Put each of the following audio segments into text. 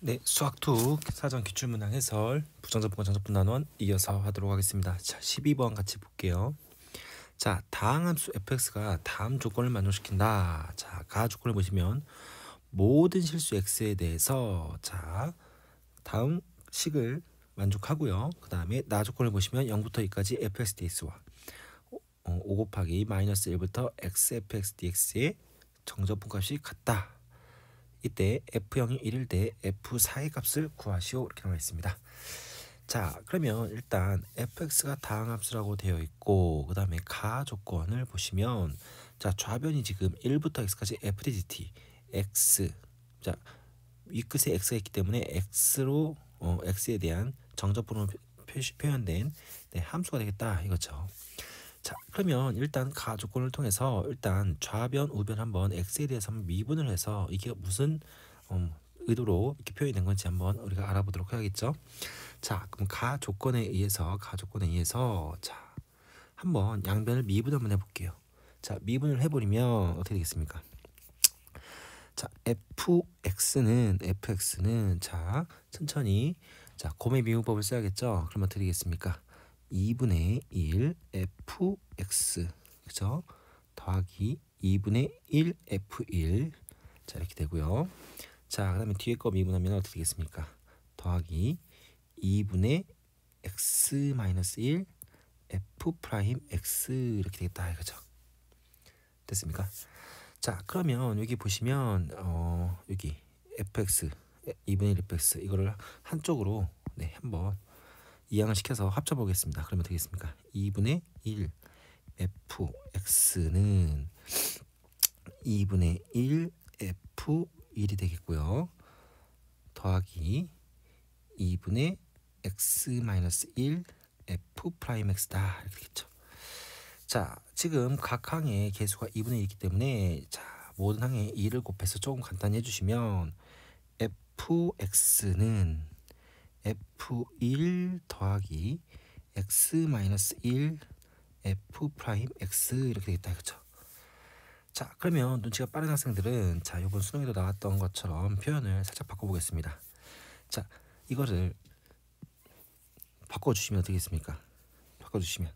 네, 수학2 사전 기출문항 해설 부정적분과 정적분 나누원 이어서 하도록 하겠습니다. 자, 12번 같이 볼게요. 자, 다항함수 fx가 다음 조건을 만족시킨다. 자, 가 조건을 보시면 모든 실수 x에 대해서 자, 다음 식을 만족하고요. 그 다음에 나 조건을 보시면 0부터 2까지 fx dx와 5 곱하기 마이너스 1부터 x fx dx의 정적분 값이 같다. 이때 f0이 1일 때 f4의 값을 구하시오 이렇게 나와 있습니다. 자, 그러면 일단 fx가 다항함수라고 되어 있고 그 다음에 가 조건을 보시면 자, 좌변이 지금 1부터 x까지 f dt x 자, 윗끝에 x가 있기 때문에 x로 x에 대한 정적분으로 표현된 함수가 되겠다 이거죠. 자, 그러면 일단 가 조건을 통해서 일단 좌변 우변 한번 x에 대해서 한번 미분을 해서 이게 무슨 의도로 이렇게 표현이 된 건지 한번 우리가 알아보도록 해야겠죠. 자, 그럼 가 조건에 의해서 자, 한번 양변을 미분 한번 해볼게요. 자, 미분을 해버리면 어떻게 되겠습니까? 자, fx는 자, 천천히 자, 곰의 미분법을 써야겠죠. 그럼 어떻게 되겠습니까? 2분의 1 fx 그죠? 더하기 2분의 1 f1 자, 이렇게 되고요. 자, 그 다음에 뒤에 거 미분하면 어떻게 되겠습니까? 더하기 2분의 x 마이너스 1 f 프라임 x 이렇게 되겠다 이거죠. 됐습니까? 자, 그러면 여기 보시면 여기 fx 2분의 1 fx 이거를 한쪽으로 한번 이항을 시켜서 합쳐 보겠습니다. 그러면 되겠습니까? 2분의 1 fx는 2분의 1 f1이 되겠고요. 더하기 2분의 x 마이너스 1 f 프라임 x다 이렇게 되겠죠. 자, 지금 각 항의 개수가 2분의 1이기 때문에 자, 모든 항에 2를 곱해서 조금 간단히 해주시면 fx는 f1 더하기 x 마이너스 1 f 프라임 x 이렇게 되겠다 이거죠. 자, 그러면 눈치가 빠른 학생들은 자, 이번 수능에도 나왔던 것처럼 표현을 살짝 바꿔보겠습니다. 자, 이거를 바꿔주시면 어떻게 겠습니까? 바꿔주시면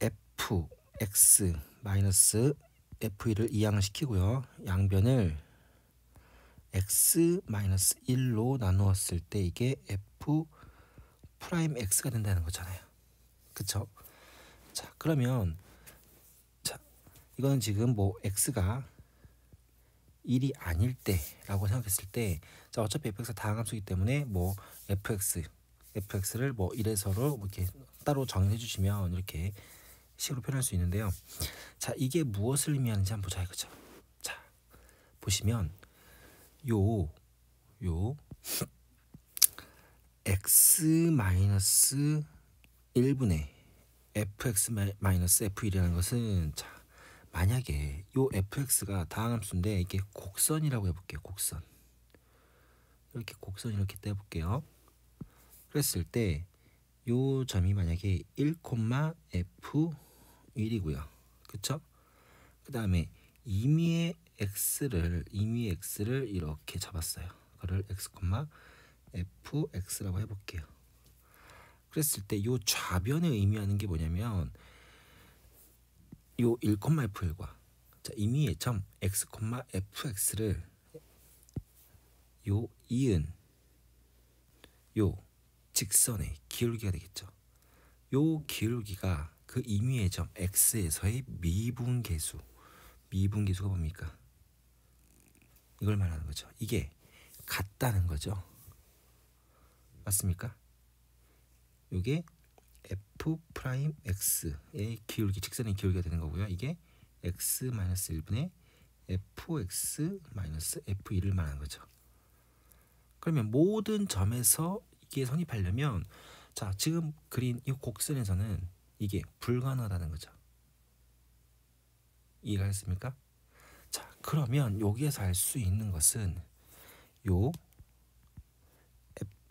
fx 마이너스 f1을 이항을 시키고요. 양변을 x 마이너스 1로 나누었을 때 이게 f 프라임 x가 된다는 거잖아요. 그쵸? 자, 그러면 자, 이거는 지금 뭐 x가 1이 아닐 때라고 생각했을 때 자, 어차피 fx가 다항함수이기 때문에 뭐 fx를 뭐 1에서로 이렇게 따로 정의해 주시면 이렇게 식으로 표현할 수 있는데요. 자, 이게 무엇을 의미하는지 한번 보자 이거죠. 자, 보시면 요 x 마이너스 1분의 fx 마이너스 f1이라는 것은 자, 만약에 요 fx가 다항함수인데 이게 곡선이라고 해볼게요. 곡선 이렇게 곡선 이렇게 떼볼게요. 그랬을 때 요 점이 만약에 1, f1이고요. 그쵸? 그 다음에 임의의 x를 이렇게 잡았어요. 그거를 x, fx라고 해볼게요. 그랬을 때 요 좌변에 의미하는 게 뭐냐면 요 1, f1과 자, 임의의 점 x, fx를 요 이은 요 직선의 기울기가 되겠죠. 요 기울기가 그 임의의 점 x에서의 미분계수가 뭡니까? 이걸 말하는 거죠. 이게 같다는 거죠. 맞습니까? 요게 f 프라임 x의 기울기 직선의 기울기가 되는 거고요. 이게 x 마이너스 1분의 fx 마이너스 f1을 말하는 거죠. 그러면 모든 점에서 이게 성립하려면 자, 지금 그린 이 곡선에서는 이게 불가능하다는 거죠. 이해가 됐습니까? 자, 그러면 여기에서 알 수 있는 것은 요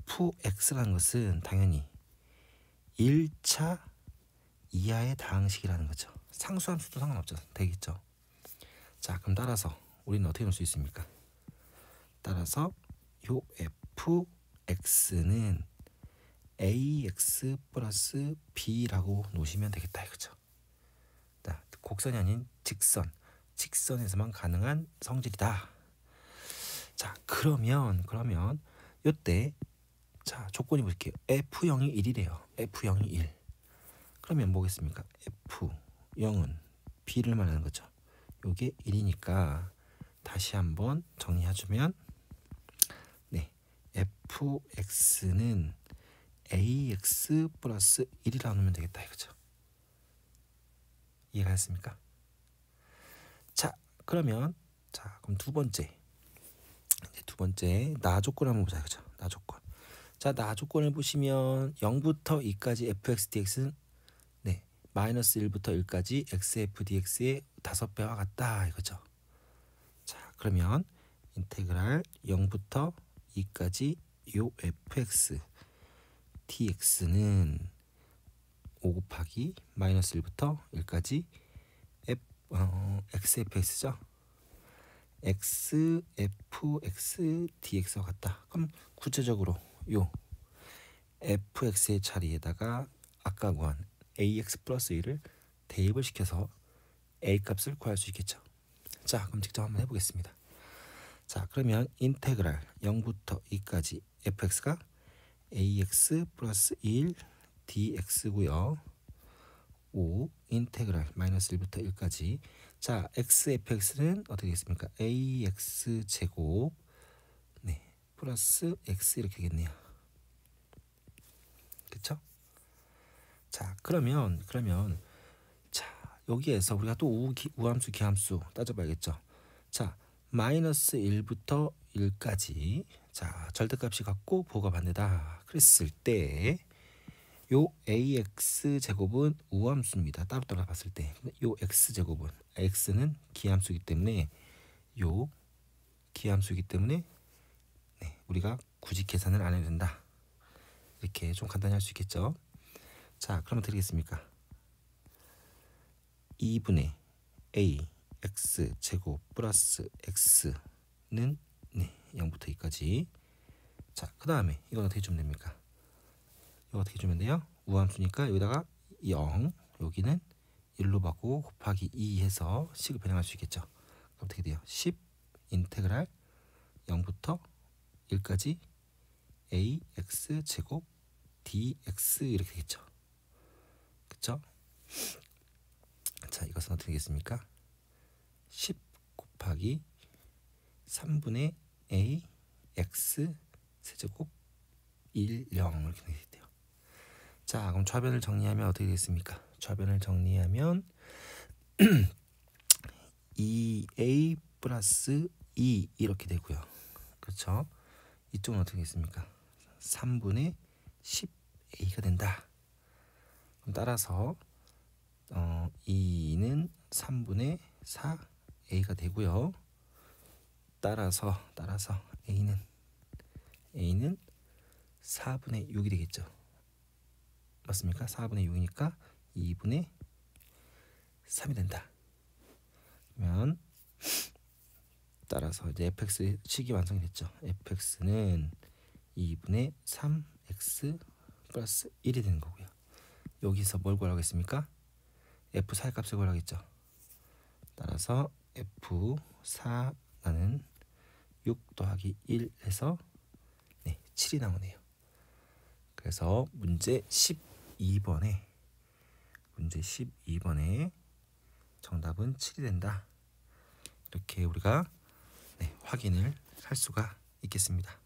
fx라는 것은 당연히 1차 이하의 다항식이라는 거죠. 상수함수도 상관없죠. 되겠죠. 자, 그럼 따라서 우리는 어떻게 놓을 수 있습니까? 따라서 요 fx는 ax 플러스 b라고 놓으시면 되겠다 이거죠. 곡선이 아닌 직선에서만 가능한 성질이다. 자, 그러면 요때 자, 조건이 볼게요. f0이 1이래요. f0이 1. 그러면 뭐겠습니까? f0은 b를 말하는 거죠. 요게 1이니까 다시 한번 정리해주면 네, fx는 ax 플러스 1이라고 놓으면 되겠다 이거죠. 이해가 됐습니까? 자, 그러면 그럼 두 번째 나 조건 한번 보자 그죠? 나 조건. 자, 나 조건을 보시면 0부터 2까지 fx dx는 네, 마이너스 1부터 1까지 xf dx의 5배와 같다 이거죠. 자, 그러면 인테그랄 0부터 2까지 요 fx dx는 5 곱하기 마이너스 1부터 1까지 xfx죠. xfx dx와 같다. 그럼 구체적으로 요 fx의 자리에다가 아까 구한 ax 플러스 1을 대입을 시켜서 a 값을 구할 수 있겠죠. 자, 그럼 직접 한번 해보겠습니다. 자, 그러면 인테그랄 0부터 2까지 fx가 ax 플러스 1 dx고요. 5 인테그랄 마이너스 1부터 1까지 자, xfx는 어떻게 되겠습니까? ax 제곱 네, 플러스 x 이렇게 되겠네요. 그쵸? 자, 그러면 자, 여기에서 우리가 또 우함수 기함수 따져봐야겠죠. 자, 마이너스 1부터 1까지 자, 절대값이 같고 부호가 반대다 그랬을 때 요 ax 제곱은 우함수입니다. 따로따로 봤을 때 요 x 제곱은 x는 기함수이기 때문에 네, 우리가 굳이 계산을 안 해도 된다. 이렇게 좀 간단히 할 수 있겠죠. 자, 그럼 어떻게 되겠습니까? 2분의 a x 제곱 플러스 x는 네, 0부터 2까지. 자, 그 다음에 이건 어떻게 주면 됩니까? 이거 어떻게 주면 돼요? 우함수니까 여기다가 0 여기는 1로 바꾸고 곱하기 2 해서 식을 변형할 수 있겠죠. 그럼 어떻게 돼요? 10 인테그랄 0부터 1까지 ax 제곱 dx 이렇게 되겠죠. 그쵸? 자, 이것은 어떻게 되겠습니까? 10 곱하기 3분의 a x 세제곱 1 0 이렇게 되겠대요. 자, 그럼 좌변을 정리하면 어떻게 되겠습니까? 좌변을 정리하면 2a 플러스 2 이렇게 되고요. 그렇죠? 이쪽은 어떻게 되겠습니까? 3분의 10a가 된다. 그럼 따라서 2는 3분의 4a가 되고요. 따라서 a는 4분의 6이 되겠죠. 맞습니까? 4분의 6이니까 2분의 3이 된다. 그러면 따라서 이제 fx 식이 완성이 됐죠. fx는 2분의 3x 플러스 1이 되는 거고요. 여기서 뭘 구하라고 했습니까? f4의 값을 구하라고 했죠. 따라서 f4나는 6 더하기 1 해서 네, 7이 나오네요. 그래서 문제 12번에 정답은 7이 된다. 이렇게 우리가 네, 확인을 할 수가 있겠습니다.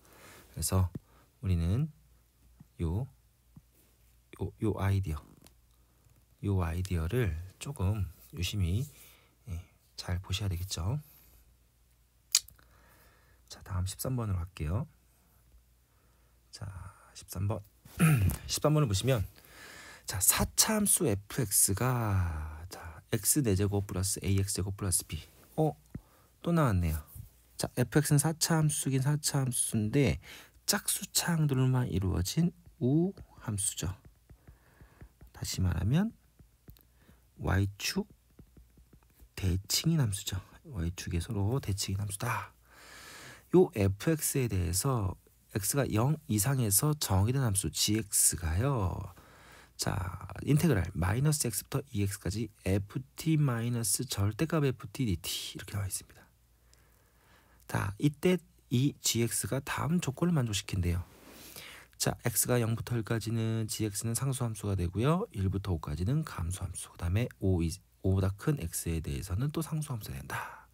그래서 우리는 요 아이디어를 조금 유심히 잘 보셔야 되겠죠. 자, 다음 13번으로 갈게요. 자, 13번 13번을 보시면 자, 4차 함수 fx가 자, x 4제곱 플러스 ax 제곱 플러스 b 또 나왔네요. 자, fx는 4차 함수긴 4차 함수인데 짝수차항들로만 이루어진 우함수죠. 다시 말하면 y축 대칭인 함수죠. y축에 서로 대칭인 함수다. 요 fx에 대해서 x가 0 이상에서 정의된 함수 gx가요. 자, 인테그랄 마이너스 x부터 2x까지 ft 마이너스 절대값 ft dt 이렇게 나와 있습니다. 자, 이때 이 gx가 다음 조건을 만족시킨대요. 자, x가 0부터 1까지는 gx는 상수함수가 되고요. 1부터 5까지는 감수함수. 그 다음에 5보다 큰 x에 대해서는 또 상수함수가 된다.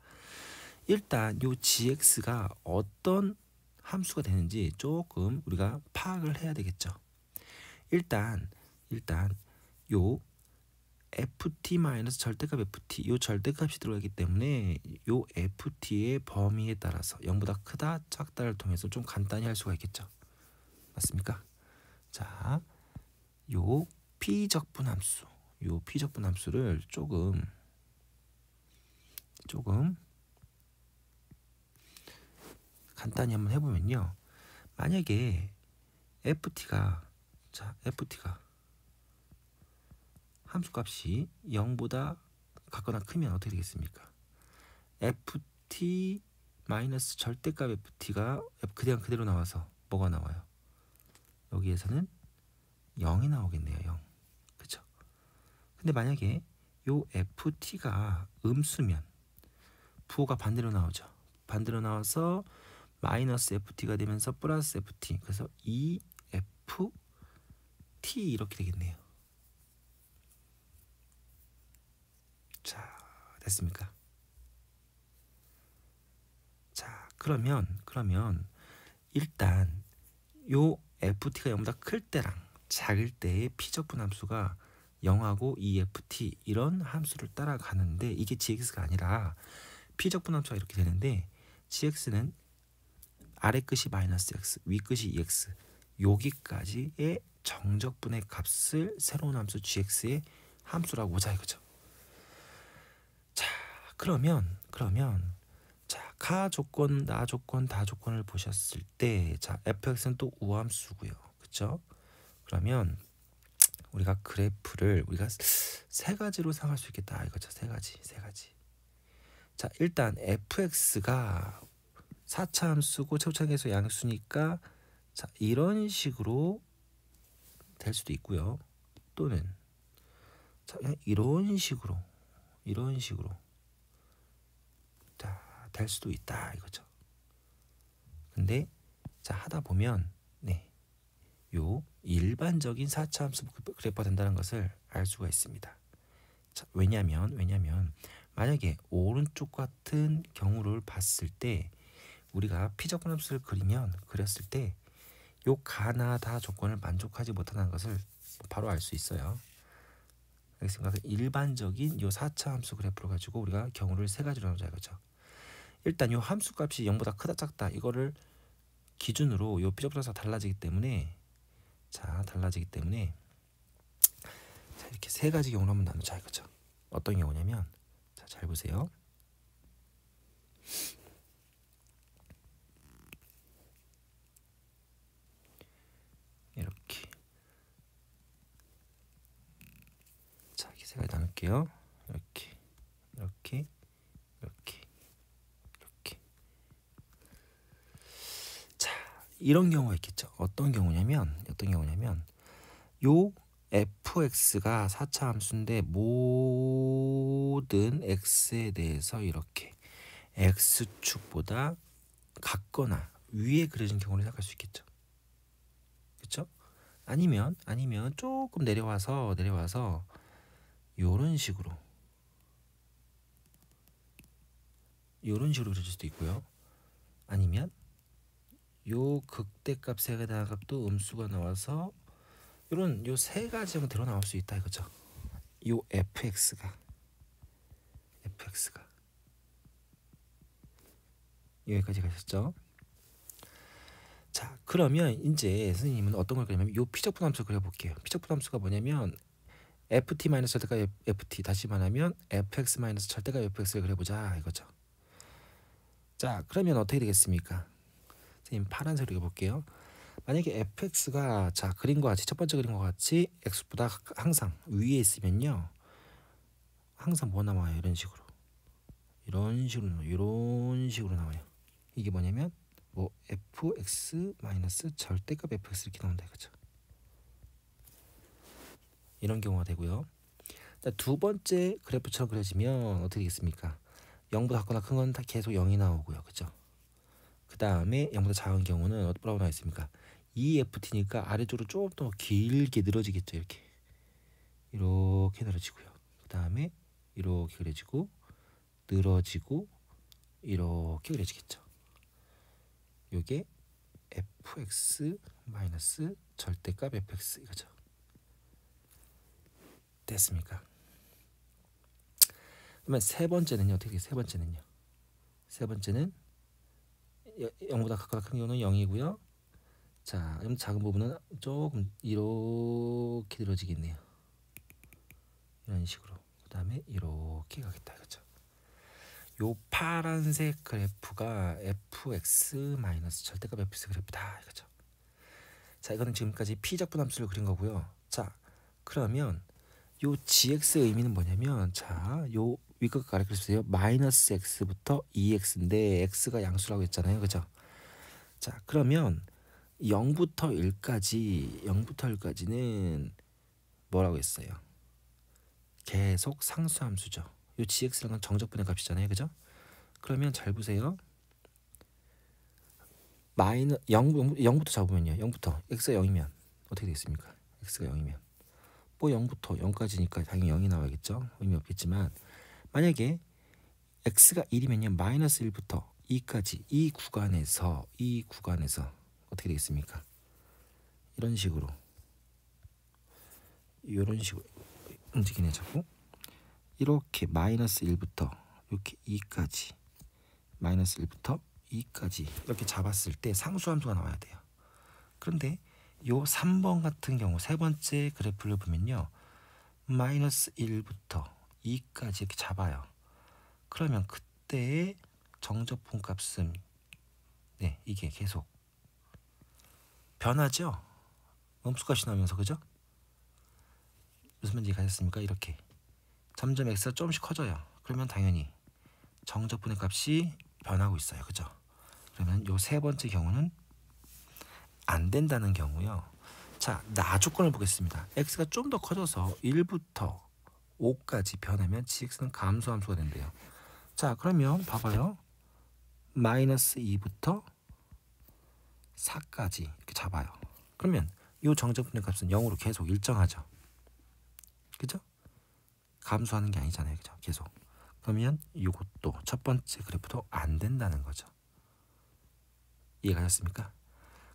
일단 요 gx가 어떤 함수가 되는지 조금 우리가 파악을 해야 되겠죠. 일단 요 ft 마이너스 절대값 ft 요 절대값이 들어가기 때문에 요 ft의 범위에 따라서 0보다 크다 작다를 통해서 좀 간단히 할 수가 있겠죠. 맞습니까? 자, 요 피적분 함수를 조금 간단히 한번 해보면요. 만약에 ft가 함수값이 0보다 같거나 크면 어떻게 되겠습니까? ft 마이너스 절대값 ft가 그대로 나와서 뭐가 나와요? 여기에서는 0이 나오겠네요. 0. 그쵸? 근데 만약에 요 ft가 음수면 부호가 반대로 나오죠. 반대로 나와서 마이너스 ft가 되면서 플러스 ft, 그래서 2ft 이렇게 되겠네요. 자, 됐습니까? 자, 그러면 일단 요 ft가 0보다 클 때랑 작을 때의 피적분 함수가 0하고 2ft 이런 함수를 따라가는데 이게 gx가 아니라 피적분 함수가 이렇게 되는데 gx는 아래 끝이 마이너스 x, 위 끝이 2x 여기까지의 정적분의 값을 새로운 함수 gx의 함수라고 보자 이거죠. 자, 그러면 자, 가 조건, 나 조건, 다 조건을 보셨을 때 자, fx는 또 우함수고요. 그렇죠? 그러면 우리가 그래프를 우리가 세 가지로 생각할 수 있겠다 이거죠. 세 가지. 자, 일단 fx가 4차 함수고 최고차계수 양수니까 자, 이런 식으로 될 수도 있고요. 또는 자, 그냥 이런 식으로 자, 될 수도 있다 이거죠. 근데 자, 하다 보면 요 일반적인 4차 함수 그래프가 된다는 것을 알 수가 있습니다. 자, 왜냐면 만약에 오른쪽 같은 경우를 봤을 때 우리가 피적분 함수를 그렸을 때 요 가나 다 조건을 만족하지 못하는 것을 바로 알 수 있어요. 알겠습니까? 일반적인 요 4차 함수 그래프를 가지고 우리가 경우를 세 가지로 나누자 이거죠. 일단 요 함수 값이 0보다 크다 작다 이거를 기준으로 요 피적분 함수가 달라지기 때문에 자, 이렇게 세 가지 경우를 한번 나누자 이거죠. 어떤 경우냐면 자, 잘 보세요. 이렇게 자, 이렇게 세 가지 나눌게요. 이렇게 자, 이런 경우가 있겠죠. 어떤 경우냐면 요 fx가 4차 함수인데 모든 x에 대해서 이렇게 x축보다 같거나 위에 그려진 경우를 생각할 수 있겠죠. 그렇죠? 아니면 조금 내려와서 요런 식으로 그려질 수도 있고요. 아니면 요 극대값 세개다 값도 음수가 나와서 이런 요 세 가지 형태로 나올 수 있다 이거죠. 요 fx가 여기까지 가셨죠? 자, 그러면 이제 선생님은 어떤 걸 그리냐면 요 피적분 함수 그려볼게요. 피적분 함수가 뭐냐면 ft 마이너스 절대값 ft 다시 말하면 fx 마이너스 절대값 fx를 그려보자 이거죠. 자, 그러면 어떻게 되겠습니까? 선생님 파란색으로 그려볼게요. 만약에 fx가 자, 그림과 같이 첫 번째 그림과 같이 x보다 항상 위에 있으면요 항상 뭐 나와요? 이런 식으로 나와요. 이게 뭐냐면 뭐 fx 마이너스 절대값 fx 이렇게 나온다 이거죠. 이런 경우가 되고요. 두 번째 그래프처럼 그려지면 어떻게 되겠습니까? 0보다 작거나 큰 건 다 계속 0이 나오고요. 그죠? 그 다음에 0보다 작은 경우는 뭐라고 나와 있습니까? EFT니까 아래쪽으로 좀 더 길게 늘어지겠죠. 이렇게 늘어지고요. 그 다음에 이렇게 그려지고 늘어지고 이렇게 그려지겠죠. 요게 fx 마이너스 절대값 fx 이거죠. 됐습니까? 그러면 세 번째는요. 어떻게 세 번째는요? 세 번째는 0보다 작거나 큰 경우는 0이고요. 자, 그럼 작은 부분은 조금 이렇게 늘어지겠네요. 이런 식으로. 그 다음에 이렇게 가겠다 이거죠. 요 파란색 그래프가 fx 마이너스 절대값 fx 그래프다 이거죠. 자, 이거는 지금까지 p적분 함수를 그린 거고요. 자, 그러면 요 gx의 의미는 뭐냐면, 자, 요 위값 아래 그래프세요. 마이너스 x부터 2x인데 x가 양수라고 했잖아요, 그죠? 자, 그러면 0부터 1까지는 뭐라고 했어요? 계속 상수함수죠. 요 gx라는 건 정적분의 값이잖아요, 그죠? 그러면 잘 보세요. 0부터 잡으면요. 0부터 x가 0이면 어떻게 되겠습니까? x가 0이면 뭐 0부터 0까지니까 당연히 0이 나와야겠죠. 의미 없겠지만 만약에 x가 1이면요. 마이너스 1부터 2까지 이 구간에서 어떻게 되겠습니까? 이런 식으로 움직이네 자꾸. 이렇게 마이너스 1부터 이렇게 2까지 마이너스 1부터 2까지 이렇게 잡았을 때 상수함수가 나와야 돼요. 그런데 요 3번 같은 경우 세 번째 그래프를 보면요. 마이너스 1부터 2까지 이렇게 잡아요. 그러면 그때의 정적분 값은 이게 계속 변하죠. 음수값이 나오면서 그죠? 무슨 말인지 가셨습니까? 이렇게 점점 x가 조금씩 커져요. 그러면 당연히 정적분의 값이 변하고 있어요. 그죠? 그러면 요 세 번째 경우는 안 된다는 경우요. 자, 나 조건을 보겠습니다. x가 좀 더 커져서 1부터 5까지 변하면 gx는 감소함수가 된대요. 자, 그러면 봐봐요. 마이너스 2부터 4까지 이렇게 잡아요. 그러면 이 정적분의 값은 0으로 계속 일정하죠. 그죠? 감소하는 게 아니잖아요. 그죠? 계속. 그러면 이것도 첫 번째 그래프도 안 된다는 거죠. 이해가셨습니까?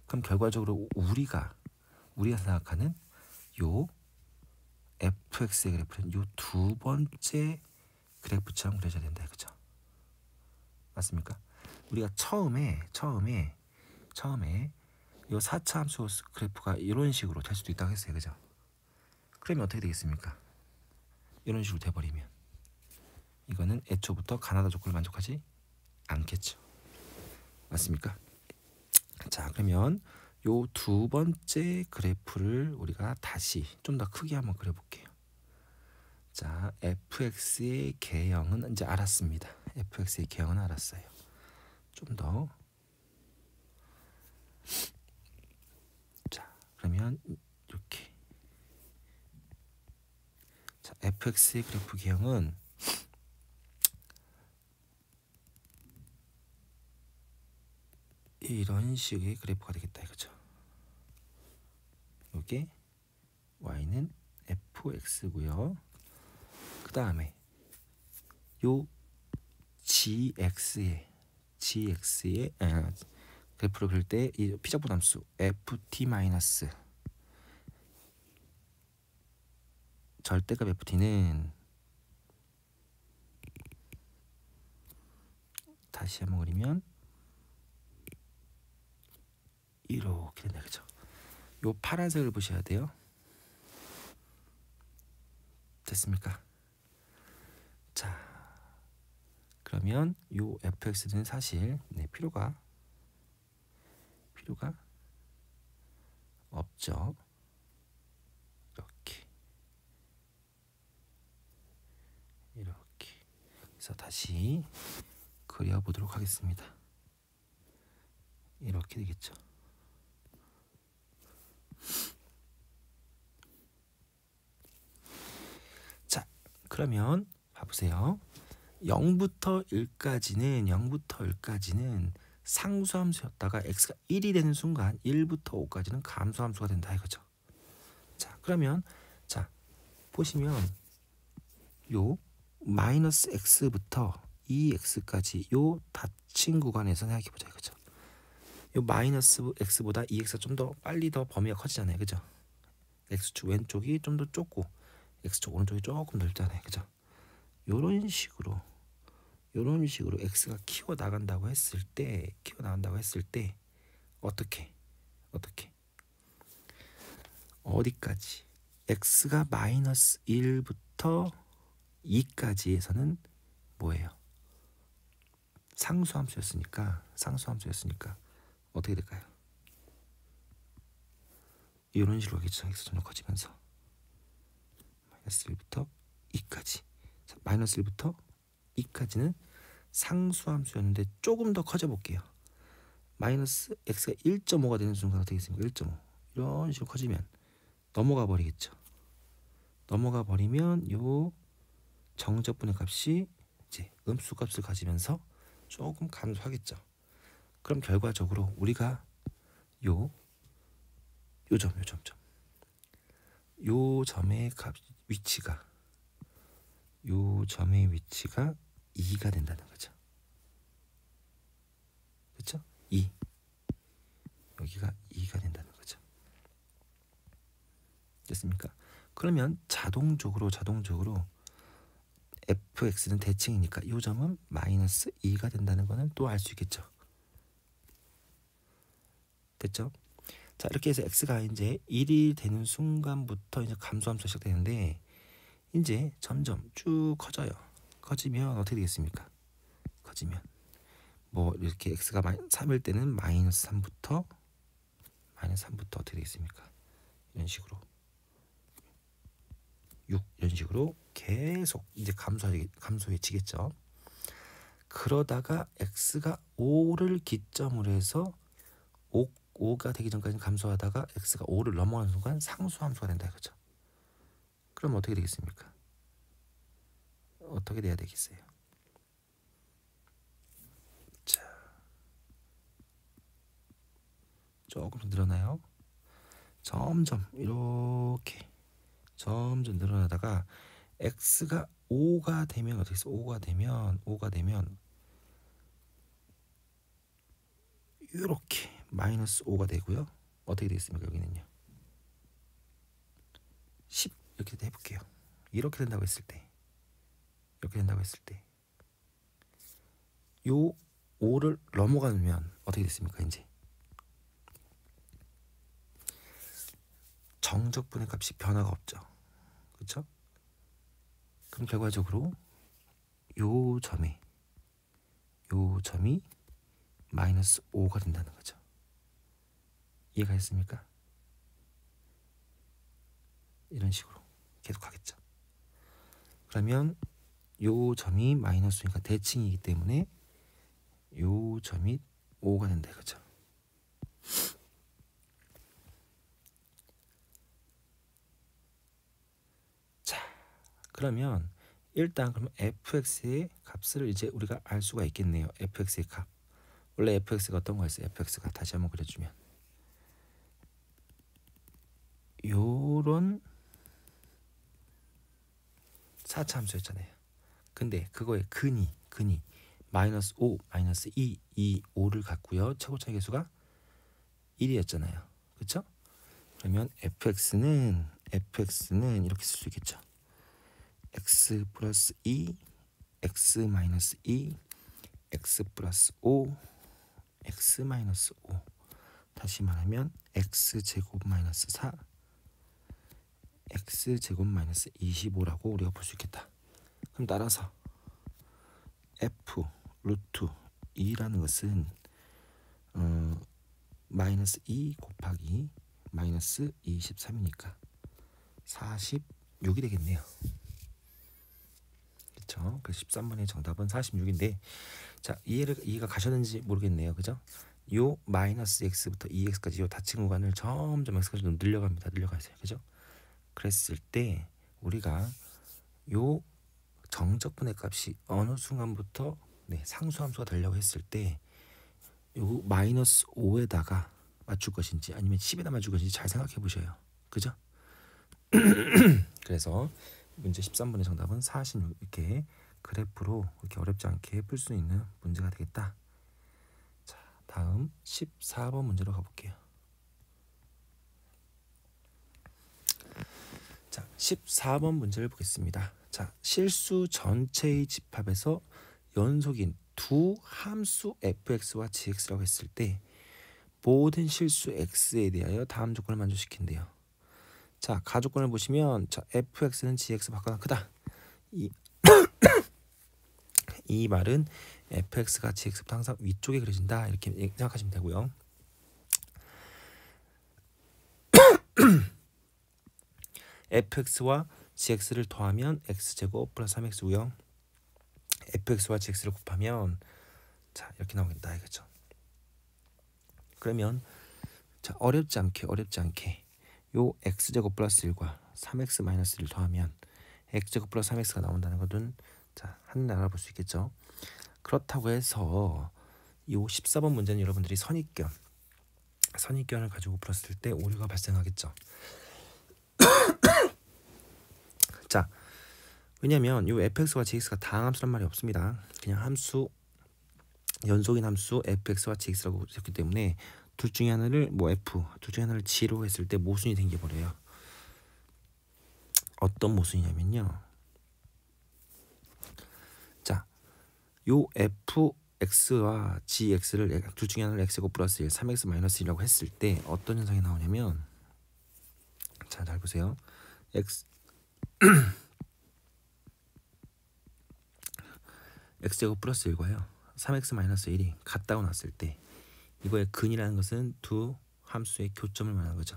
그럼 결과적으로 우리가 생각하는 요 fx의 그래프는 요 두 번째 그래프처럼 그려져야 된다. 그죠? 맞습니까? 우리가 처음에 요 4차 함수 그래프가 이런 식으로 될 수도 있다고 했어요. 그죠? 그러면 어떻게 되겠습니까? 이런 식으로 돼버리면 이거는 애초부터 가나다 조건을 만족하지 않겠죠. 맞습니까? 자, 그러면 요 두 번째 그래프를 우리가 다시 좀 더 크게 한번 그려볼게요. 자, fx의 개형은 이제 알았습니다. fx의 개형은 알았어요. 좀 더. 자, 그러면 이렇게. 자, fx의 그래프 개형은 이런 식의 그래프가 되겠다 이거죠. 이게 y는 fx고요. 그 다음에 요 gx의 그래프를 그릴 때 이 피적분 함수 ft 마이너스 절대값 ft는 다시 한번 그리면 이렇게 된다 그죠? 요 파란색을 보셔야 돼요. 됐습니까? 자, 그러면 요 fx는 사실 필요가 없죠. 이렇게 그래서 다시 그려보도록 하겠습니다. 이렇게 되겠죠. 자, 그러면 봐보세요. 0부터 1까지는 상수함수였다가 x가 1이 되는 순간 1부터 5까지는 감소함수가 된다 이거죠. 자, 그러면 자 보시면 요 마이너스 x부터 2x까지 요 닫힌 구간에서 생각해 보자 이거죠. 요 마이너스 x보다 2x가 좀 더 빨리 더 범위가 커지잖아요, 그죠? x축 왼쪽이 좀 더 좁고 x축 오른쪽이 조금 넓잖아요, 그죠? 요런 식으로 x가 키워 나간다고 했을 때 어떻게 어디까지 x가 마이너스 1부터 2까지에서는 뭐예요? 상수함수였으니까 어떻게 될까요? 이런 식으로 하겠죠. x 점점 커지면서 마이너스 1부터 2까지. 자, 마이너스 1부터 2까지는 상수함수였는데 조금 더 커져 볼게요. 마이너스 x가 1.5가 되는 순간 어떻게 되겠습니까? 1.5 이런 식으로 커지면 넘어가 버리겠죠. 넘어가 버리면 요 정적분의 값이 이제 음수 값을 가지면서 조금 감소하겠죠. 그럼 결과적으로 우리가 요 점의 위치가 2가 된다는 거죠. 그렇죠? 2 여기가 2가 된다는 거죠. 됐습니까? 그러면 자동적으로 fx는 대칭이니까 이 점은 마이너스 2가 된다는 거는 또 알 수 있겠죠. 됐죠? 자, 이렇게 해서 x가 이제 1이 되는 순간부터 이제 감소함수가 시작되는데 이제 점점 쭉 커져요. 커지면 어떻게 되겠습니까? 커지면 뭐 이렇게 x가 3일 때는 마이너스 3부터 어떻게 되겠습니까? 이런 식으로 6 이런 식으로 계속 이제 감소해지겠죠. 그러다가 x가 5를 기점으로 해서 5가 되기 전까지 감소하다가 x가 5를 넘어가는 순간 상수함수가 된다 이거죠. 그럼 어떻게 되겠습니까? 어떻게 돼야 되겠어요? 자, 조금 늘어나요. 점점 이렇게 점점 늘어나다가 x가 5가 되면 어떻게 해서 5가 되면 이렇게 마이너스 5가 되고요. 어떻게 되겠습니까? 여기는요. 10 이렇게 해볼게요. 이렇게 된다고 했을 때 요 5를 넘어가면 어떻게 됐습니까? 이제 정적분의 값이 변화가 없죠. 그렇죠? 그럼 결과적으로 요 점이 마이너스 5가 된다는 거죠. 이해가 됐습니까? 이런 식으로 계속 가겠죠. 그러면 요 점이 마이너스 5니까 대칭이기 때문에 요 점이 5가 된다 이거죠. 자, 그러면 일단 그럼 fx의 값을 이제 우리가 알 수가 있겠네요. fx의 값. 원래 fx가 어떤 거였어요? fx가 다시 한번 그려주면 요런 4차 함수였잖아요. 근데 그거의 근이 마이너스 5, 마이너스 2, 5를 갖고요. 최고차의 개수가 1이었잖아요. 그렇죠? 그러면 fx는 이렇게 쓸 수 있겠죠. x 플러스 2, x 마이너스 2, x 플러스 5, x 마이너스 5. 다시 말하면 x 제곱 마이너스 4, x 제곱 마이너스 25라고 우리가 볼 수 있겠다. 그럼 따라서 f 루트 2라는 것은 마이너스 2 곱하기 마이너스 23이니까 46이 되겠네요. 그렇죠? 그 13번의 정답은 46인데 자, 이해가 가셨는지 모르겠네요. 그죠? 요 마이너스 x부터 2x까지 요 닫힌 구간을 점점 x까지 늘려갑니다. 늘려가세요. 그죠? 그랬을 때 우리가 요 정적분의 값이 어느 순간부터 상수함수가 되려고 했을 때 요 마이너스 5에다가 맞출 것인지 아니면 10에다 맞출 것인지 잘 생각해 보셔요. 그죠? 그래서 문제 13번의 정답은 46 이렇게 그래프로 이렇게 어렵지 않게 풀 수 있는 문제가 되겠다. 자, 다음 14번 문제로 가볼게요. 자, 14번 문제를 보겠습니다. 자, 실수 전체의 집합에서 연속인 두 함수 fx와 gx라고 했을 때 모든 실수 x에 대하여 다음 조건을 만족시킨대요. 자, 가조건을 보시면 자, fx는 gx보다 크다. 이 말은 fx가 gx보다 항상 위쪽에 그려진다. 이렇게 생각하시면 되고요. fx와 gx를 더하면 x제곱 플러스 3x고요. fx와 gx를 곱하면 자, 이렇게 나오겠다 이거죠. 그러면 자, 어렵지 않게 요 x제곱 플러스 1과 3x 마이너스 1을 더하면 x제곱 플러스 3x가 나온다는 것은 자, 한눈에 알아볼 수 있겠죠. 그렇다고 해서 이 14번 문제는 여러분들이 선입견을 가지고 풀었을 때 오류가 발생하겠죠. 자, 왜냐면 요 fx와 gx가 다항함수란 말이 없습니다. 그냥 함수, 연속인 함수 fx와 gx라고 했기 때문에 둘 중에 하나를 뭐 f, 둘 중에 하나를 g로 했을 때 모순이 생겨버려요. 어떤 모순이냐면요. 자, 요 fx와 gx를 둘 중에 하나를 x제곱 플러스 1, 3x 마이너스 1이라고 했을 때 어떤 현상이 나오냐면 자, 잘 보세요. x제곱 플러스 1과요 3x 마이너스 1이 같다고 났을 때 이거의 근이라는 것은 두 함수의 교점을 말하는 거죠.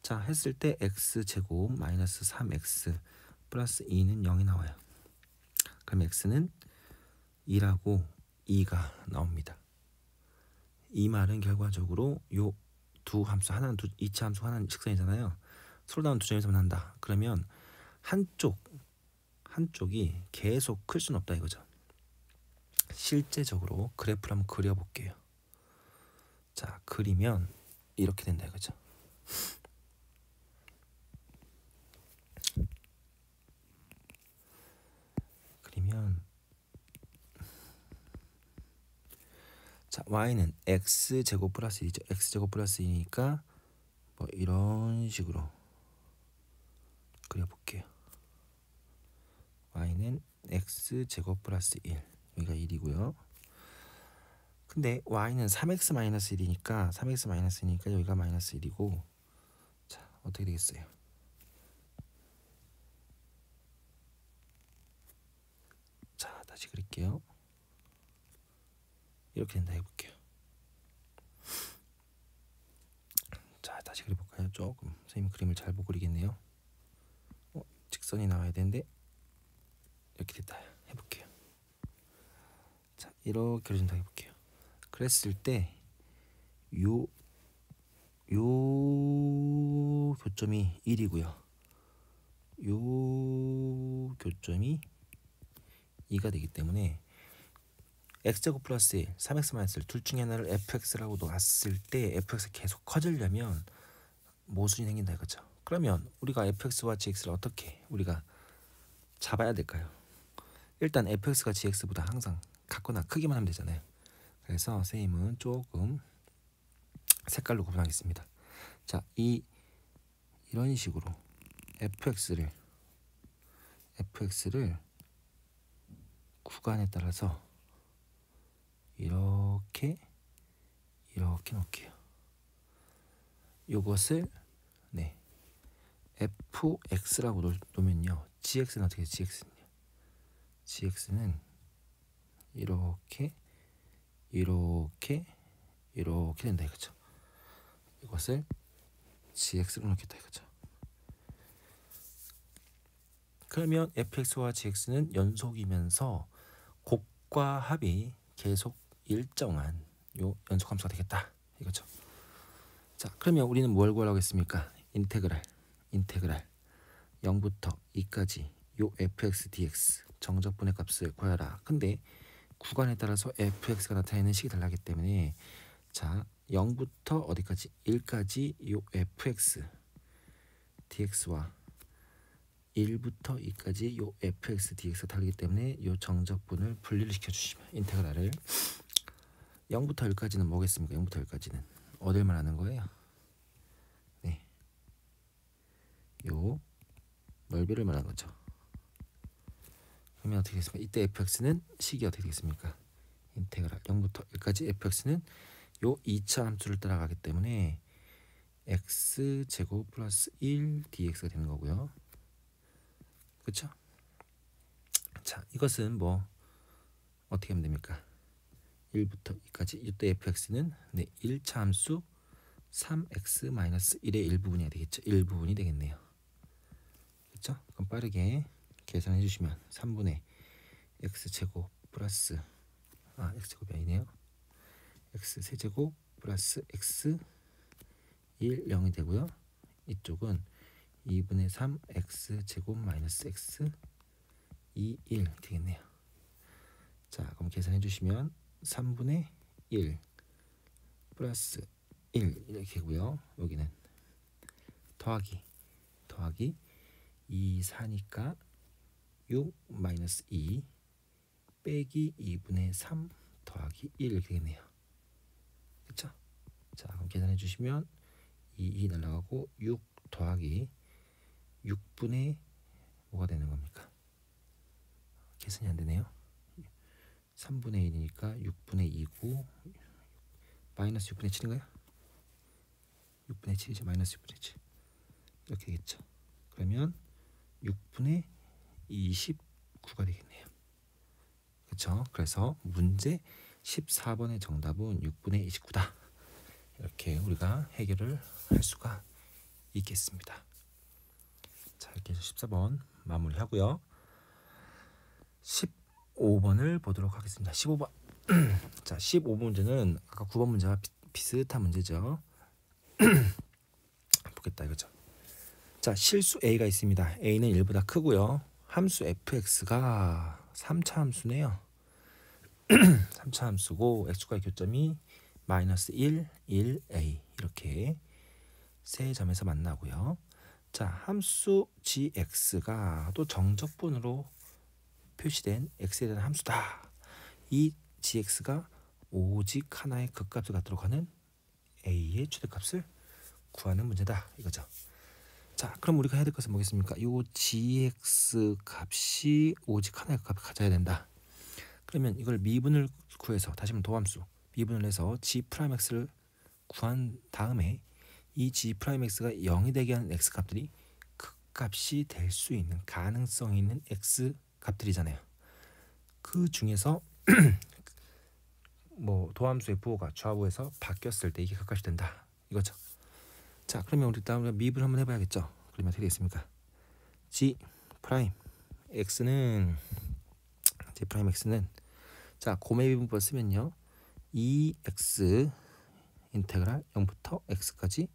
자, 했을 때 x제곱 마이너스 3x 플러스 2는 0이 나와요. 그럼 x는 2라고 2가 나옵니다. 이 말은 결과적으로 요 두 함수, 하나는 이치 함수, 하나는 직선이잖아요. 서로 다른 두 점에서 만난다. 그러면 한쪽이 계속 클 수는 없다 이거죠. 실제적으로 그래프를 한번 그려볼게요. 자, 그리면 이렇게 된다 이거죠. 그리면 자, y는 x제곱 플러스 2죠. x제곱 플러스 2니까 뭐 이런 식으로 그려볼게요. y는 x제곱 플러스 1, 여기가 1이고요. 근데 y는 3x 마이너스 1이니까 3x 마이너스 1이니까 여기가 마이너스 1이고 자, 어떻게 되겠어요? 자, 다시 그릴게요. 이렇게 된다 해볼게요. 자, 다시 그려볼까요? 조금 선생님 그림을 잘 못 그리겠네요. 직선이 나와야 되는데 이렇게 됐다 해볼게요. 자, 이렇게 그려진다 해볼게요. 그랬을 때 요 교점이 1이고요. 요 교점이 2가 되기 때문에 x제곱 플러스 1, 3x 마이너스 1 둘 중에 하나를 fx라고 놨을 때 fx가 계속 커지려면 모순이 생긴다 이거죠. 그러면 우리가 fx와 gx를 어떻게 우리가 잡아야 될까요? 일단 fx가 gx보다 항상 같거나 크기만 하면 되잖아요. 그래서 선생님은 조금 색깔로 구분하겠습니다. 자, 이런 식으로 fx를 구간에 따라서 이렇게 놓을게요. 요것을 fx라고 놓으면요. gx는 어떻게 돼요? gx는 이렇게 된다 이거죠. 이것을 gx로 놓겠다 이거죠. 그러면 fx와 gx는 연속이면서 곱과 합이 계속 일정한 요 연속함수가 되겠다 이거죠. 자, 그러면 우리는 뭘 구하라고 했습니까? 인테그랄 0부터 2까지 요 fx dx 정적분의 값을 구하라. 근데 구간에 따라서 fx가 나타내는 식이 달라기 때문에 자 0부터 어디까지 1까지 요 fx dx와 1부터 2까지 요 fx dx가 다르기 때문에 요 정적분을 분리를 시켜주시면 인테그랄을 0부터 1까지는 뭐겠습니까? 0부터 1까지는 어딜 말하는 거예요? 네, 요 넓이를 말하는 거죠. 그러면 어떻게 되겠습니까? 이때 fx는 식이 어떻게 되겠습니까? 인테그랄 0부터 1까지 fx는 요 2차 함수를 따라가기 때문에 x제곱 플러스 1 dx가 되는 거고요. 그렇죠? 자, 이것은 뭐 어떻게 하면 됩니까? 1부터 2까지 이때 fx는 네, 1차 함수 3x-1의 일부분이 되겠죠. 일부분이 되겠네요. 그렇죠? 그럼 빠르게 계산해 주시면 3분의 x제곱 플러스 x제곱이 아니네요. x세제곱 플러스 x 1 0이 되고요. 이쪽은 2분의 3 x제곱 마이너스 x 2 1 되겠네요. 자, 그럼 계산해 주시면 3분의 1 플러스 1 이렇게 되고요. 여기는 더하기 2 4니까 6 마이너스 2 빼기 2분의 3 더하기 1 이렇게 되겠네요. 그렇죠? 자, 그럼 계산해 주시면 2 날라가고 6 더하기 6분의 뭐가 되는 겁니까? 계산이 안 되네요. 3분의 1이니까 6분의 2고 마이너스 6분의 7인가요? 6분의 7이죠. 마이너스 6분의 7 이렇게 되겠죠. 그러면 6분의 29가 되겠네요. 그렇죠? 그래서 문제 14번의 정답은 6분의 29다. 이렇게 우리가 해결을 할 수가 있겠습니다. 자, 이렇게 해서 14번 마무리하고요. 15번을 보도록 하겠습니다. 15번. 자, 15번 문제는 아까 9번 문제와 비슷한 문제죠. 보겠다 이거죠. 자, 실수 a가 있습니다. a는 1보다 크고요. 함수 fx가 3차 함수네요. 3차 함수고 x과의 교점이 마이너스 1, 1a 이렇게 세 점에서 만나고요. 자, 함수 gx가 또 정적분으로 표시된 x에 대한 함수다. 이 gx가 오직 하나의 극값을 갖도록 하는 a의 최대값을 구하는 문제다 이거죠. 자, 그럼 우리가 해야 될 것은 뭐겠습니까? 이 gx 값이 오직 하나의 값을 가져야 된다. 그러면 이걸 미분을 구해서 다시 한번 도함수 미분을 해서 g'x를 구한 다음에 이 g'x가 0이 되게 하는 x 값들이 극값이 될 수 있는 가능성이 있는 x 값들이잖아요. 그 중에서 뭐 도함수의 부호가 좌우에서 바뀌었을 때 이게 극값이 된다 이거죠. 자, 그러면 우리 다음에 미분 한번 해봐야겠죠. 그러면 어떻게 되겠습니까? g 프라임 x는 자, 고매 미분법 쓰면요 2x 인테그랄 0부터 x까지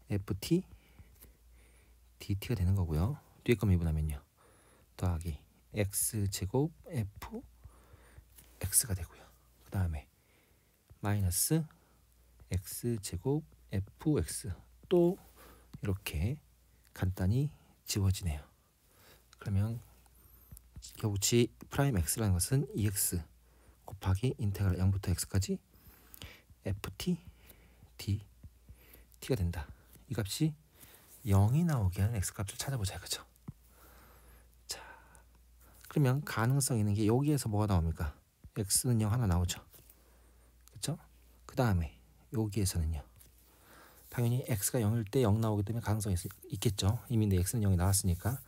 ft dt가 되는 거고요. 뒤에 거 미분하면요 더하기 x제곱 f x가 되고요. 그 다음에 마이너스 x제곱 fx 또 이렇게 간단히 지워지네요. 그러면 결국 g 프라임 x라는 것은 2x 곱하기 인테그랄 0부터 x까지 ft dt가 된다. 이 값이 0이 나오게 하는 x값을 찾아보자 이거죠. 자, 그러면 가능성 있는 게 여기에서 뭐가 나옵니까? x는 0 하나 나오죠. 그렇죠? 그 다음에 여기에서는요 당연히 x가 0일 때 0 나오기 때문에 가능성이 있겠죠. 이미 내 x는 0이 나왔으니까.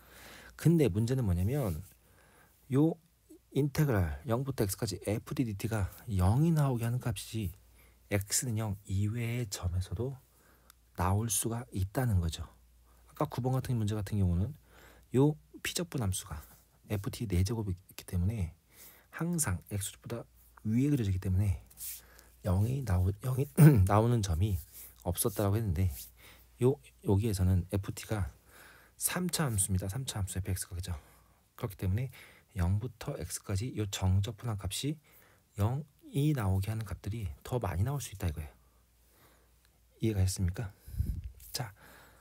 근데 문제는 뭐냐면 요 인테그랄 0부터 x까지 f dt가 0이 나오게 하는 값이 x는 0 이외의 점에서도 나올 수가 있다는 거죠. 아까 9번 같은 문제 같은 경우는 요 피적분 함수가 ft 4제곱이 있기 때문에 항상 x보다 위에 그려지기 때문에 0이 나오는 점이 없었다라고 했는데 여기에서는 ft가 3차 함수입니다. 3차 함수 fx가 그죠? 그렇기 때문에 0부터 x까지 이 정적분한 값이 0이 나오게 하는 값들이 더 많이 나올 수 있다 이거예요. 이해가 됐습니까? 자,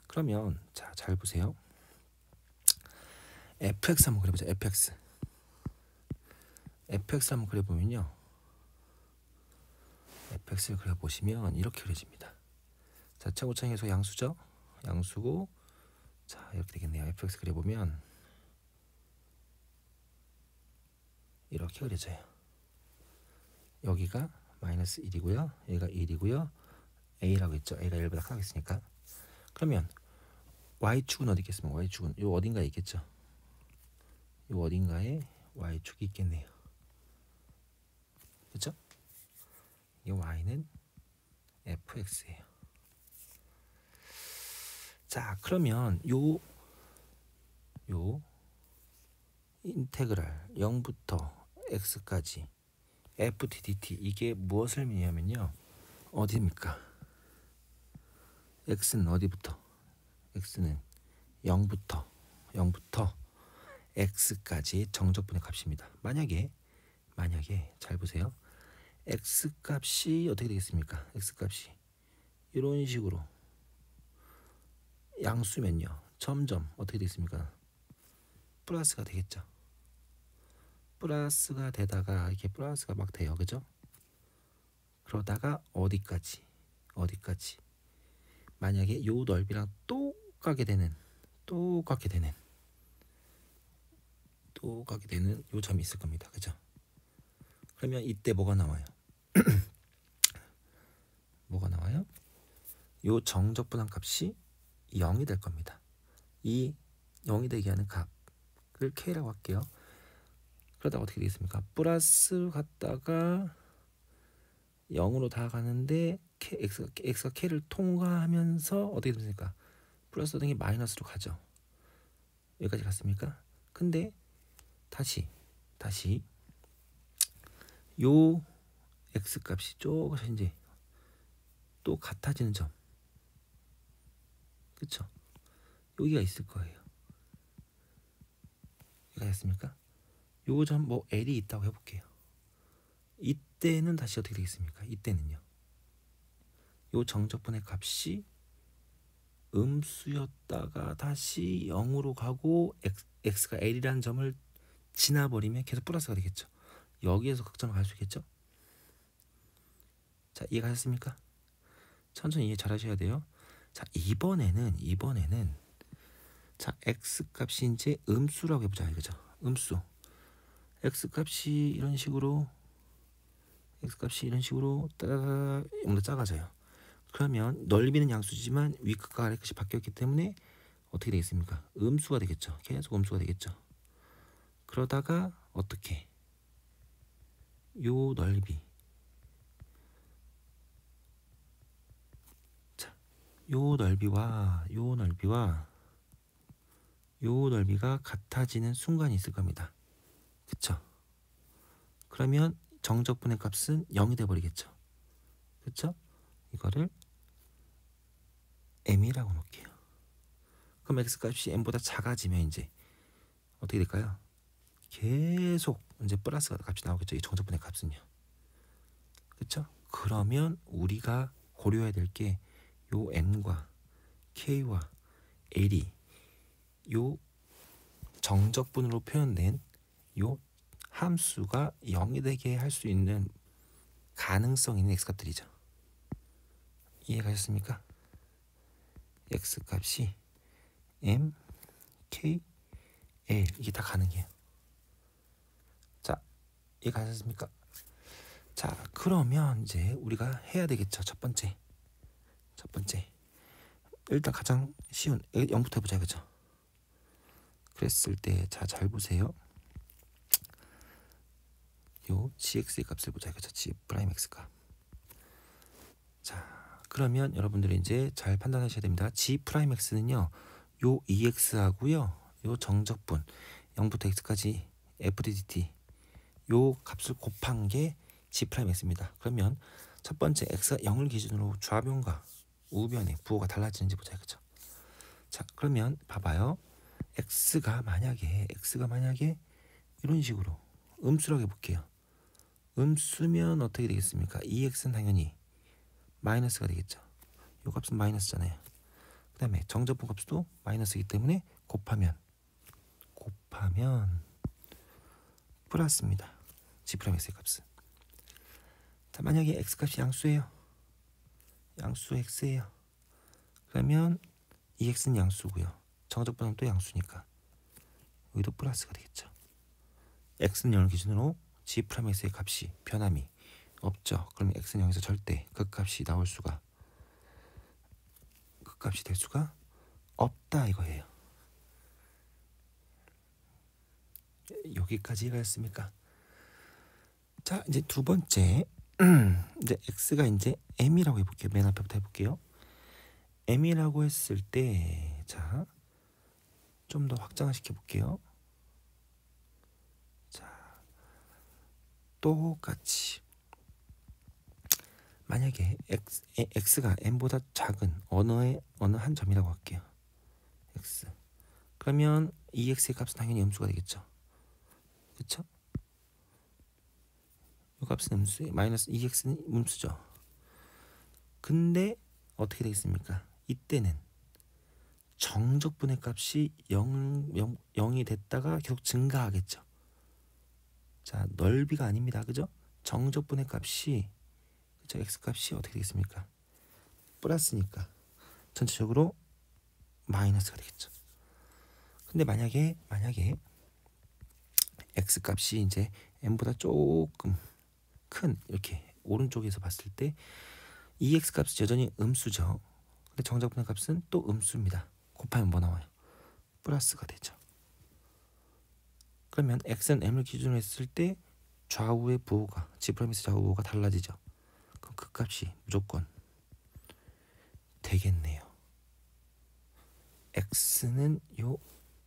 그러면 잘 보세요. fx 한번 그려보자. fx 한번 그려보면요. fx를 그려보시면 이렇게 그려집니다. 자, 최고창에서 양수죠? 양수고 자, 이렇게 되겠네요. fx 그려보면 이렇게 그려져요. 여기가 마이너스 1이고요. 여기가 1이고요. a라고 했죠. a가 1보다 크다고 했으니까. 그러면 y축은 어디 있겠습니까? y축은 요 어딘가에 있겠죠. 요 어딘가에 y축이 있겠네요. 그렇죠? 이 y는 fx예요. 자, 그러면 요 인테그랄 0부터 x까지 ft dt 이게 무엇을 의미하면요. 어디입니까? x는 어디부터? x는 0부터 x까지 정적분의 값입니다. 만약에 잘 보세요. x 값이 어떻게 되겠습니까? x 값이 이런 식으로 양수면요. 점점 어떻게 되겠습니까? 플러스가 되겠죠. 플러스가 되다가 이렇게 플러스가 막 돼요. 그죠? 그러다가 어디까지? 만약에 요 넓이랑 똑같게 되는 요 점이 있을 겁니다. 그죠? 그러면 이때 뭐가 나와요? 요 정적분한 값이 0이 될 겁니다. 이 0이 되게 하는 값을 k라고 할게요. 그러다가 어떻게 되겠습니까? 플러스 갔다가 0으로 다가가는데 x가 k를 통과하면서 어떻게 됩니까? 플러스 등이 마이너스로 가죠. 여기까지 갔습니까? 근데 다시 요 x 값이 조금씩 이제 또 같아지는 점, 그쵸? 여기가 있을 거예요. 여기가 됐습니까? 요 점 뭐 L이 있다고 해볼게요. 이때는 다시 어떻게 되겠습니까? 이때는요. 요 정적분의 값이 음수였다가 다시 0으로 가고 x가 L이라는 점을 지나버리면 계속 플러스가 되겠죠. 여기에서 극점을 갈 수 있겠죠. 자, 이해가 됐습니까? 천천히 이해 잘 하셔야 돼요. 자, 이번에는 자, x 값이 이제 음수라고 해보자 이거죠. 음수. x 값이 이런 식으로 따다다다 더 작아져요. 그러면 넓이는 양수지만 위 끝과 아래 끝이 바뀌었기 때문에 어떻게 되겠습니까? 음수가 되겠죠. 계속 음수가 되겠죠. 그러다가 어떻게? 요 넓이. 자, 요 넓이와 요 넓이가 같아지는 순간이 있을 겁니다. 그쵸? 그러면 정적분의 값은 0이 돼버리겠죠. 그쵸? 이거를 m이라고 놓을게요. 그럼 x 값이 m보다 작아지면 이제 어떻게 될까요? 계속 이제 플러스 값이 나오겠죠. 이 정적분의 값은요. 그쵸? 그러면 우리가 고려해야 될 게 요 n과 k와 l이 요 정적분으로 표현된 요 함수가 0이 되게 할 수 있는 가능성 있는 x값들이죠. 이해가셨습니까? x값이 m, k, l 이게 다 가능해요. 자, 이해가셨습니까? 자, 그러면 이제 우리가 해야 되겠죠. 첫 번째 일단 가장 쉬운 0부터 해보자 이거죠. 그랬을 때 잘 보세요. 요 gx의 값을 보자 이거죠. g 프라임 x 값. 자, 그러면 여러분들이 이제 잘 판단하셔야 됩니다. g 프라임 x는요. 요 2x하고요. 요 정적분 0부터 x까지 f dt 요 값을 곱한 게 g 프라임 x입니다. 그러면 첫 번째 x가 0을 기준으로 좌변과 우변의 부호가 달라지는지 보자 그죠? 자 그러면 봐봐요. x가 만약에 이런 식으로 음수라고 해볼게요. 음수면 어떻게 되겠습니까? 2x는 당연히 마이너스가 되겠죠. 요 값은 마이너스잖아요. 그 다음에 정적분 값도 마이너스이기 때문에 곱하면 플러스입니다. G'X의 값은. 자 만약에 x 값이 양수 x예요. 그러면 2x는 양수고요. 정적분은 또 양수니까 여기도 플러스가 되겠죠. x는 0을 기준으로 G'X의 값이 변함이 없죠. 그러면 x는 0에서 절대 극값이 나올 수가 극값이 될 수가 없다 이거예요. 여기까지 이해가셨습니까? 자 이제 두 번째 이제 x가 이제 m이라고 해볼게요. 맨 앞에부터 해볼게요. m이라고 했을 때 자 좀 더 확장을 시켜볼게요. 자 똑같이 만약에 x가 m보다 작은 어느 한 점이라고 할게요. x 그러면 2x의 값은 당연히 음수가 되겠죠. 그쵸? 이 값은 음수 마이너스 2x는 음수죠. 근데 어떻게 되겠습니까? 이때는 정적분의 값이 0이 됐다가 계속 증가하겠죠. 자 넓이가 아닙니다. 그죠? 정적분의 값이 그죠? x값이 어떻게 되겠습니까? 플러스니까 전체적으로 마이너스가 되겠죠. 근데 만약에 x값이 이제 m보다 조금 큰 이렇게 오른쪽에서 봤을 때 2x 값은 여전히 음수죠. 근데 정적분의 값은 또 음수입니다. 곱하면 뭐 나와요? 플러스가 되죠. 그러면 x는 m을 기준으로 했을 때 좌우의 부호가 G'X 좌우 부호가 달라지죠. 그럼 그 값이 무조건 되겠네요. x는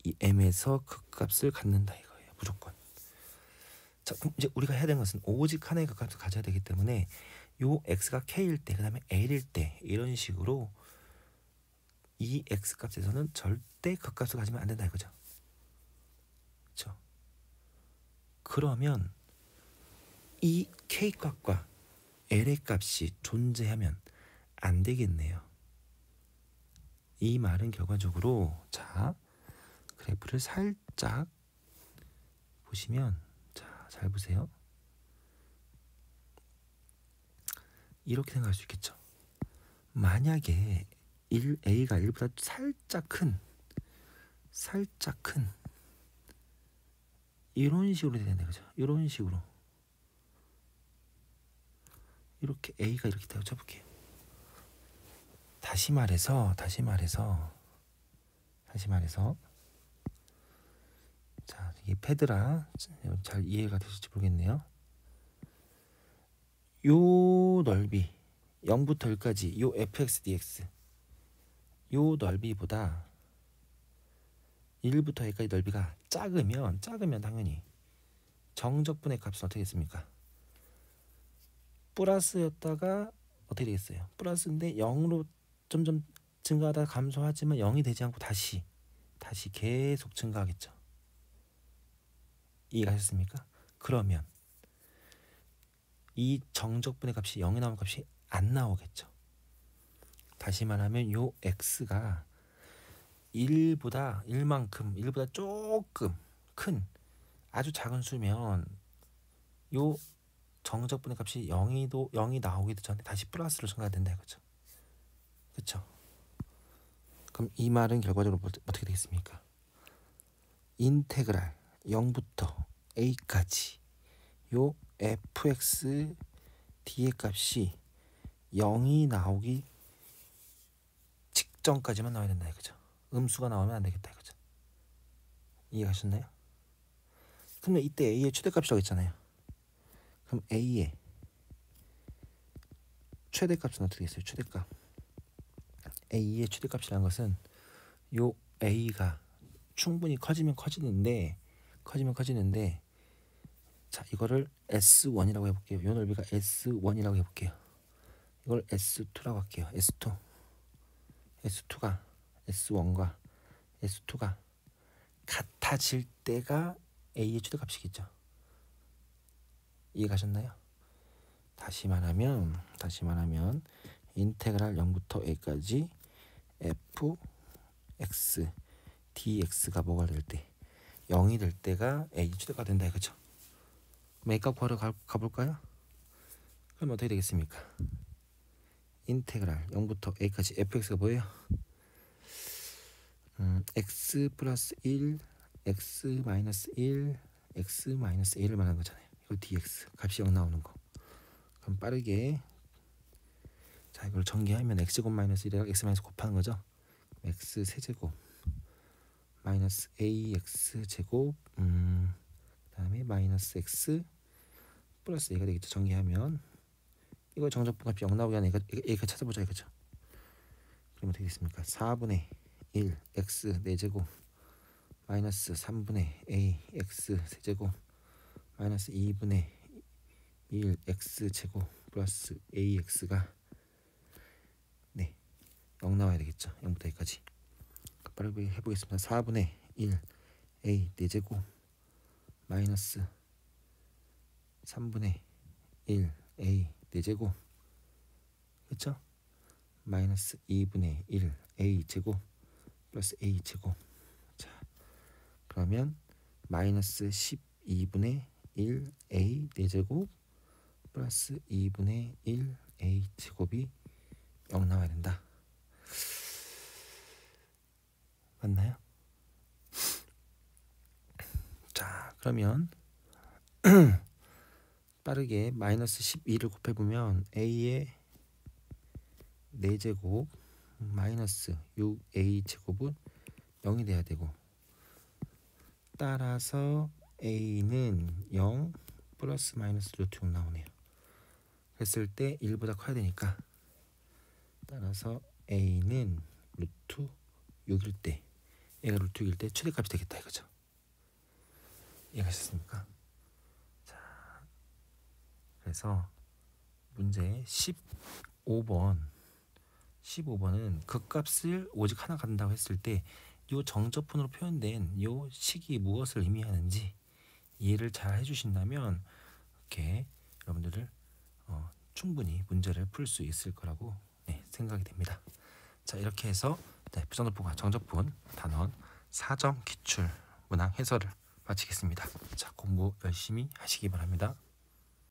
이 m에서 그 값을 갖는다 이거예요. 무조건. 자 그럼 이제 우리가 해야 되는 것은 오직 하나의 극값을 가져야 되기 때문에 요 x가 k일 때 그 다음에 l일 때 이런 식으로 이 x값에서는 절대 극값을 가지면 안 된다 이거죠. 그렇죠? 그러면 이 k값과 l의 값이 존재하면 안 되겠네요. 이 말은 결과적으로 자 그래프를 살짝 보시면 자 잘 보세요. 이렇게 생각할 수 있겠죠. 만약에 a가 1보다 살짝 큰 이런 식으로 돼야 된다 그죠? 이런 식으로 이렇게 a가 이렇게 되어 쳐볼게요. 다시 말해서 자 이게 패드라 잘 이해가 되실지 모르겠네요. 요 넓이 0부터 1까지 요 fx dx 요 넓이보다 1부터 a까지 넓이가 작으면 당연히 정적분의 값은 어떻게 됐습니까? 플러스였다가 어떻게 되겠어요? 플러스인데 0으로 점점 증가하다가 감소하지만 0이 되지 않고 다시 계속 증가하겠죠. 이해가셨습니까? 그러면 이 정적분의 값이 0에 나오는 값이 안 나오겠죠. 다시 말하면 요 x가 1보다 조금 큰 아주 작은 수면 요 정적분의 값이 0이 나오기도 전에 다시 플러스로 증가가 된다 이거죠. 그렇죠? 그럼 이 말은 결과적으로 어떻게 되겠습니까? 인테그랄 0부터 a까지 요 fx d의 값이 0이 나오기 직전까지만 나와야 된다 이거죠. 음수가 나오면 안 되겠다 이거죠. 이해가셨나요? 그러면 이때 a의 최대값이라고 했잖아요. 그럼 a의 최대값은 어떻게 됐어요? 최대값 a의 최대값이라는 것은 요 a가 충분히 커지면 커지는데 자 이거를 S1이라고 해볼게요. 요 넓이가 S1이라고 해볼게요. 이걸 S2라고 할게요. S2. S2가 S1과 S2가 같아질 때가 A의 최대값이겠죠. 이해가셨나요? 다시 말하면 인테그랄 0부터 A까지 fx dx가 뭐가 될 때 0이 될 때가 A의 최대가 된다 이거죠. 그럼 A값 구하러 가볼까요? 그럼 어떻게 되겠습니까? 인테그랄 0부터 A까지 fx가 뭐예요? x 플러스 1 x 마이너스 1 x 마이너스 1을 말하는 거잖아요. 이거 dx 값이 0 나오는 거. 그럼 빠르게 자 이걸 전개하면 x제곱 마이너스 1이랑 x 마이너스 곱하는 거죠. x 세제곱 마이너스 ax 제곱 그다음에 마이너스 x 플러스 a가 되겠죠. 전개하면 이거 정적분 값이 0 나오게 하는 A가 찾아보자 이거죠. 그러면 어떻게 되겠습니까? 4분의 1 x 4제곱 마이너스 3분의 a x 세제곱 마이너스 2분의 1 x 제곱 플러스 ax가 네 0 나와야 되겠죠. 0부터 a까지. 빠르게 해보겠습니다. 4분의 1 a 4제곱 마이너스 3분의 1 a 4제곱 그렇죠? 마이너스 2분의 1 a 제곱 플러스 a 제곱. 자 그러면 마이너스 12분의 1 a 4제곱 플러스 2분의 1 a 제곱이 0 나와야 된다. 맞나요? 자 그러면 빠르게 마이너스 12를 곱해보면 a의 4제곱 마이너스 6a 제곱은 0이 돼야 되고 따라서 a는 0 플러스 마이너스 루트 6 나오네요. 했을 때 1보다 커야 되니까 따라서 a는 루트 6일 때 얘가 루트 6일 때 최대값이 되겠다 이거죠. 이해가셨습니까? 자, 그래서 문제 15번은 그 값을 오직 하나 갖는다고 했을 때 이 정적분으로 표현된 이 식이 무엇을 의미하는지 이해를 잘 해주신다면 이렇게 여러분들을 충분히 문제를 풀 수 있을 거라고 생각이 됩니다. 자 이렇게 해서 부정적분과 정적분 단원 4점 기출 문항 해설을 마치겠습니다. 자 공부 열심히 하시기 바랍니다.